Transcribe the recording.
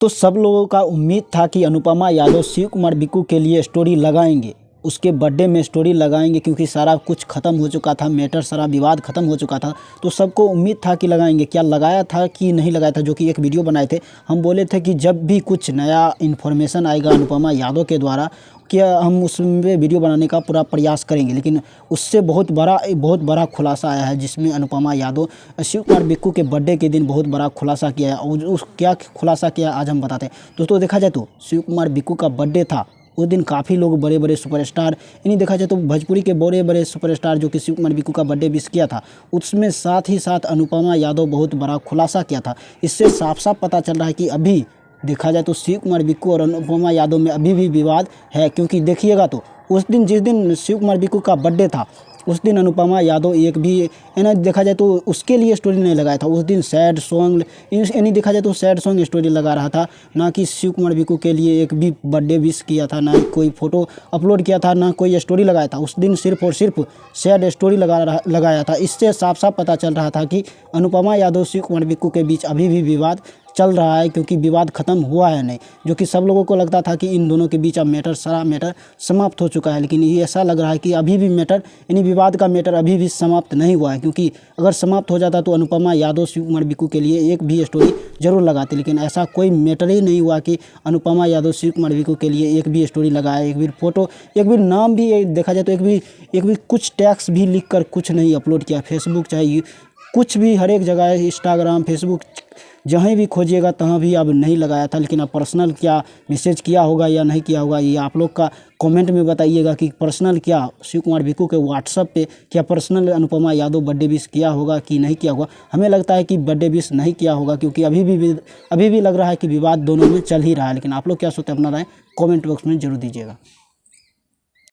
तो सब लोगों का उम्मीद था कि अनुपमा यादव शिव कुमार बिक्कू के लिए स्टोरी लगाएंगे, उसके बर्थडे में स्टोरी लगाएंगे, क्योंकि सारा कुछ ख़त्म हो चुका था, मैटर सारा विवाद ख़त्म हो चुका था। तो सबको उम्मीद था कि लगाएंगे। क्या लगाया था कि नहीं लगाया था, जो कि एक वीडियो बनाए थे। हम बोले थे कि जब भी कुछ नया इन्फॉर्मेशन आएगा अनुपमा यादव के द्वारा, क्या हम उसमें वीडियो बनाने का पूरा प्रयास करेंगे। लेकिन उससे बहुत बड़ा खुलासा आया है, जिसमें अनुपमा यादव शिव कुमार बिक्कू के बर्थडे के दिन बहुत बड़ा खुलासा किया है। और उस क्या खुलासा किया आज हम बताते हैं। दोस्तों देखा जाए तो शिव कुमार बिक्कू का बर्थडे था, उस दिन काफ़ी लोग बड़े बड़े सुपरस्टार, यानी देखा जाए तो भोजपुरी के बड़े बड़े सुपरस्टार जो कि शिव कुमार बिक्कू का बर्थडे विश किया था, उसमें साथ ही साथ अनुपमा यादव बहुत बड़ा खुलासा किया था। इससे साफ साफ पता चल रहा है कि अभी देखा जाए तो शिव कुमार बिक्कू और अनुपमा यादव में अभी भी विवाद है। क्योंकि देखिएगा तो उस दिन, जिस दिन शिव कुमार बिक्कू का बर्थडे था, उस दिन अनुपमा यादव एक भी, यानी देखा जाए तो उसके लिए स्टोरी नहीं लगाया था। उस दिन सैड सॉन्ग, यानी देखा जाए तो सैड सॉन्ग स्टोरी लगा रहा था, ना कि शिव कुमार बिक्कू के लिए एक भी बर्थडे विश किया था, ना कोई फ़ोटो अपलोड किया था, ना कोई स्टोरी लगाया था। उस दिन सिर्फ और सिर्फ सैड स्टोरी लगाया था। इससे साफ साफ पता चल रहा था कि अनुपमा यादव शिव कुमार बिक्कू के बीच अभी भी विवाद चल रहा है, क्योंकि विवाद ख़त्म हुआ है नहीं। जो कि सब लोगों को लगता था कि इन दोनों के बीच अब सारा मैटर समाप्त हो चुका है, लेकिन ये ऐसा लग रहा है कि अभी भी मैटर, यानी विवाद का मैटर अभी भी समाप्त नहीं हुआ है। क्योंकि अगर समाप्त हो जाता तो अनुपमा यादव शिव कुमार बिक्कू के लिए एक भी स्टोरी जरूर लगाते, लेकिन ऐसा कोई मैटर ही नहीं हुआ कि अनुपमा यादव शिव कुमार बिक्कू के लिए एक भी स्टोरी लगाए, एक भी फोटो, एक भी नाम भी देखा जाए तो एक भी कुछ टैक्स भी लिख कर कुछ नहीं अपलोड किया। फेसबुक चाहे कुछ भी, हर एक जगह, इंस्टाग्राम, फेसबुक, जहाँ भी खोजिएगा तहाँ भी अब नहीं लगाया था। लेकिन अब पर्सनल क्या मैसेज किया होगा या नहीं किया होगा, ये आप लोग का कमेंट में बताइएगा कि पर्सनल क्या शिव कुमार बिक्कू के व्हाट्सएप पे क्या personal Anupama Yadav birthday wish किया होगा कि नहीं किया होगा। हमें लगता है कि बर्थडे विश नहीं किया होगा, क्योंकि अभी भी लग रहा है कि विवाद दोनों में चल ही रहा है। लेकिन आप लोग क्या सोचते हैं, अपना राय कमेंट बॉक्स में जरूर दीजिएगा।